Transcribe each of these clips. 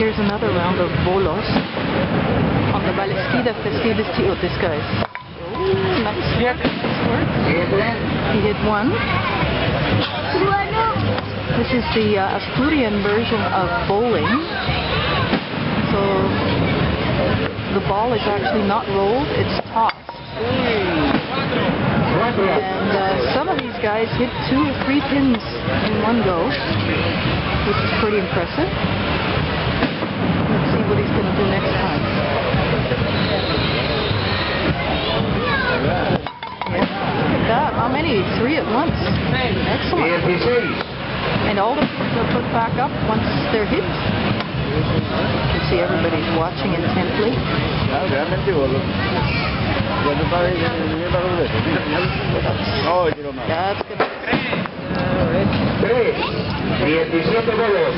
Here's another round of bolos on the Balesquida festivities. Oh, this guy's nice work. He hit one. This is the Asturian version of bowling. So the ball is actually not rolled, it's tossed. And some of these guys hit 2 or 3 pins in one go, which is pretty impressive. Let's see what he's going to do next time. Yeah, look at that. How many? 3 at once. Excellent. And all the pins are put back up once they're hit. You can see everybody's watching intently. That's good. 17 bolos.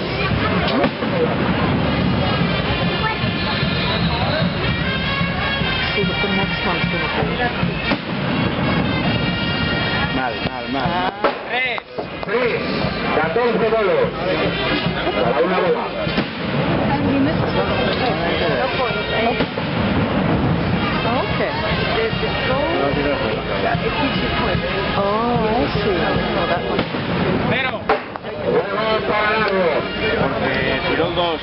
See what the next one's going to do. Mal. 14 bolos. Para una bola. He misses one. No point. Okay. It keeps you point. Oh, I see. Oh, that one. Porque tiró 2.